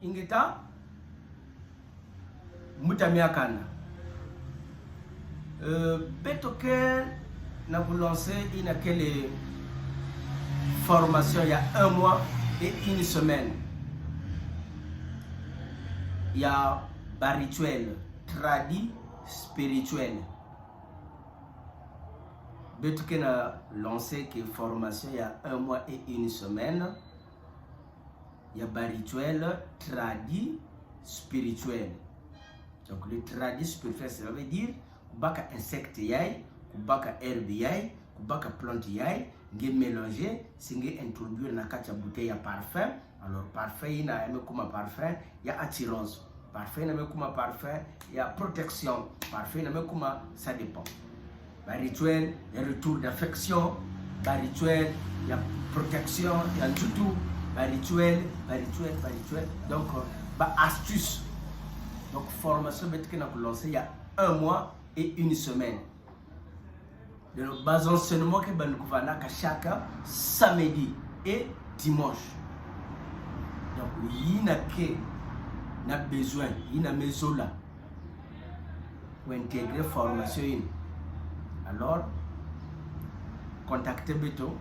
ingeta mutamiakana Betoke n'a voulu lancer une formation il y a 1 mois et 1 semaine. Il y a un rituel, tradit, spirituel. Betoke n'a lancé une formation il y a 1 mois et 1 semaine. Il y a un rituel, tradit, spirituel. Donc le tradit spirituel, ça veut dire kubaka insecte yai, kubaka herbe yai, kubaka plante yai, nge mélanger, singe introduire na kati ya bouteille ya parfum. Alors parfum ina yame kuma parfum ya attirance, parfum ina yame kuma parfum ya protection, parfum ina yame kuma ça dépend. Ba rituel ya retour d'affection, ba rituel ya protection, ya ntutu, ba rituel. Donc ba astuce. Donc formation bête que n'a lancé il y a 1 mois et 1 semaine. Le bas enseignement que nous avons chaque samedi et dimanche. Donc il y a besoin, il y a besoin là pour intégrer formation. Alors contactez Beto,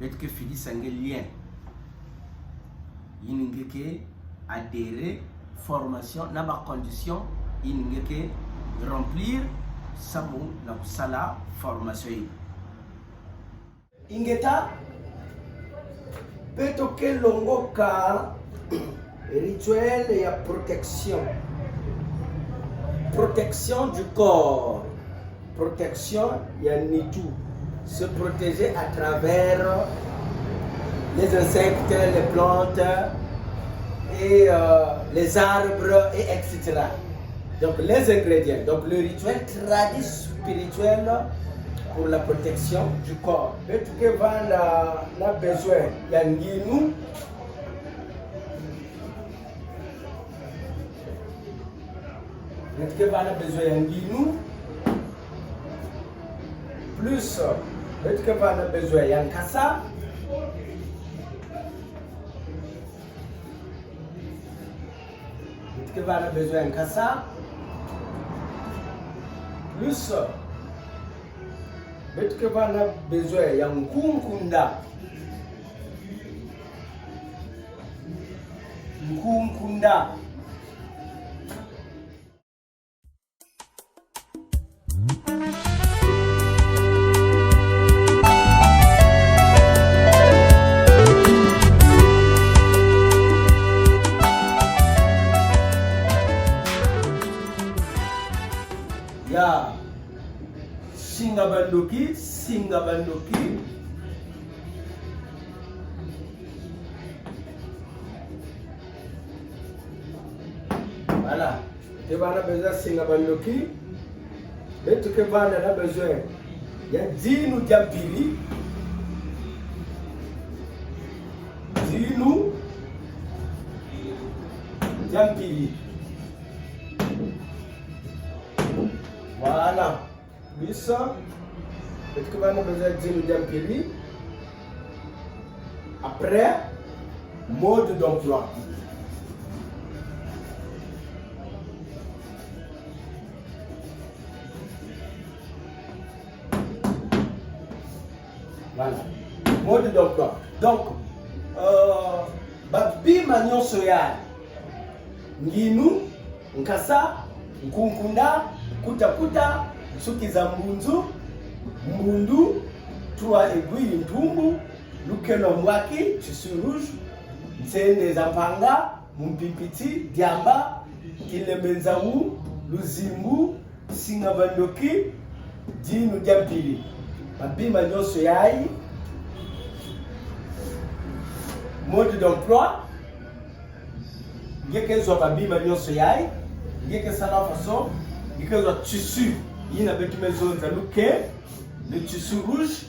Beto que Fili Sangé lien. Il y a adhérer formation n'a pas condition il n'y a que remplir samu na sala formation ingeta Betoke longo ka rituel et protection du corps, protection ya nitu, se protéger à travers les insectes, les plantes et les arbres et etc. Donc les ingrédients, donc le rituel tradit spirituel pour la protection du corps. Et tout que va la besoin, il y a nginu, que va la besoin, il y a nginu, plus que va la besoin, il y a nkasa. Que va avoir besoin de ça, plus que va avoir besoin de Nkunkunda. Ya Singabandoki. Voilà. Tu vas avoir besoin de Singabandoki. Mais tu vas avoir besoin. Il y a Dinu Diampiri. Voilà. Lui ça. Est-ce que vous avez besoin de Dinu Diampiri? Après, mode d'emploi. Voilà. Mode d'emploi. Donc, Babi Magnon Soya, Nginu, Nkasa, Nkunkunda, Kutakuta, Sukizambunzu, Mundu, Trois aiguilles, Ntumbu, Lukeno Mwaki, Tissu Rouge, Nzende Zampanga, Mumpipiti, Diamba, Kilemenzawu, Luzimbu, Singabandoki, Dinu Diampili. Babi Magnon Soya, mode d'emploi, il y a que soit Babi Magnon Soya, il y a que ça la façon, il y a que soit tissu, il y a une maison le tissu rouge,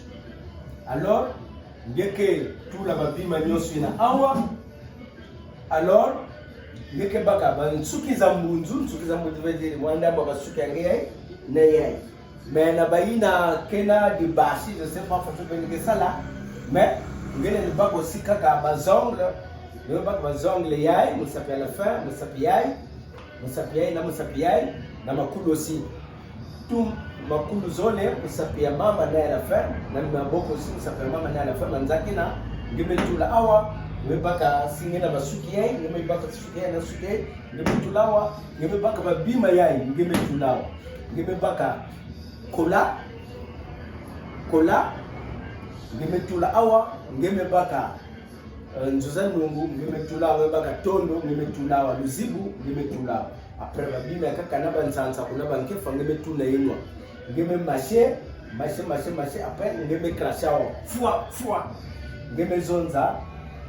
alors il y a que tout la Babi Magnon Soya, alors il y a que Baka, Tsuki Zambunzu veut dire Wanda Baba Sukange, Neye. Mais na baina kena de basi, je sais pas faire que ça là, mais il y a des bacs aussi kaka bazongle, ngeme baka bazongle yai musapi à la fin musapi yai musapi yai na makulu aussi tout makulu zole musapi ya mama na à la fin na maboko aussi musapi ya mama na à la fin manzaki na ngeme tula awa ngeme baka singena basuki yai ngeme baka suki yai na suki yai ngeme tulawa ngeme baka babima yai ngeme tulawa ngeme baka kola ngeme tula awa ngeme baka nzuza nungu ngeme tulawa baka tondo ngeme tulawa luzibu ngeme tulawa après babima kaka na banzanza kuna bankefa ngeme tula inwa ngeme marché après ngeme crashawa foi ngeme zonza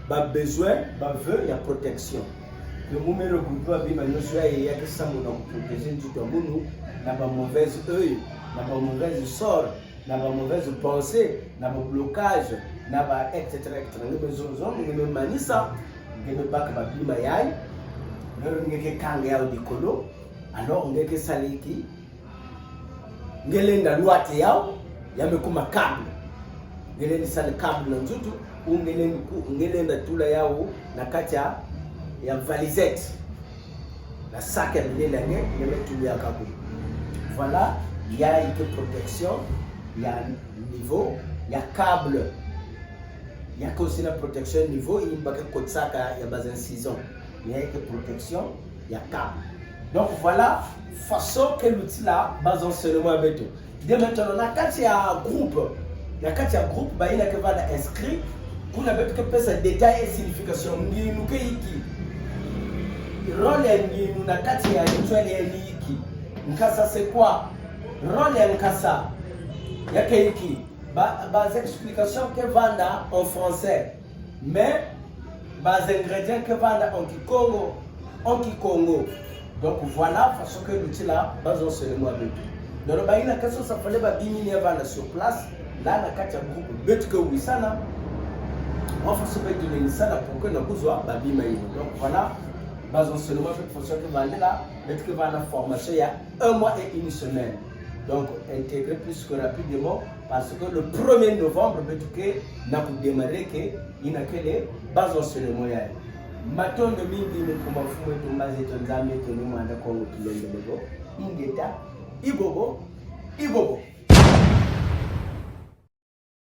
ba besoin ba vœu ya protection le numero gudwa bima nyosho ya kisamu na protéger njuto munu na ba mauvaise œil na ba mauvaise sort na ba mauvaise pensée na ba blocage na ba etc ngeme zonzo ngeme manisa ngeme baka ba bima yai ngeke kanga ya dikolo alors ngeke saliki ngelenda lwate yao yamekuma kabla ngelenda sale kabla na nzutu ungelenda tula yao na kacha ya valisette la sac ya ngelenda ngeme tula ya kabu. Voilà, il y a une protection, il y a niveau, il y a câble, il y a aussi la protection niveau, il y a une saka ya bas incision, il y a une protection, il y a câble. Donc voilà façon que l'outil là bas enseignement avec tout. Dès maintenant on a quand il y a groupe, bah il y a que va inscrit, qu'on avait que peut détail et signification. Nous que iki rôle ni nous na kati ya rituel ya iki. Nkasa c'est quoi? Rôle ya nkasa yake iki bas explication que vanda en français, mais bas ingrédients que vanda en Kikongo. Donc voilà façon que l'outil là bas enseignement avec. Donc bah il a question ça fallait ba bimini vanda sur place là na kati ya groupe betu que oui sana on fait ce betu ni sana pour que na kuzwa ba bima hiyo. Donc voilà bas enseignement avec façon que vanda là betu que vanda formation il y a 1 mois et 1 semaine. Donc intégrer plus que rapidement parce que le 1er novembre betu que na ku démarrer que ina kele bas enseignement ya matondo mingi ni kuma fumo to mazi to nzame to ni mwanda ko ngutulende lego ingeta ibobo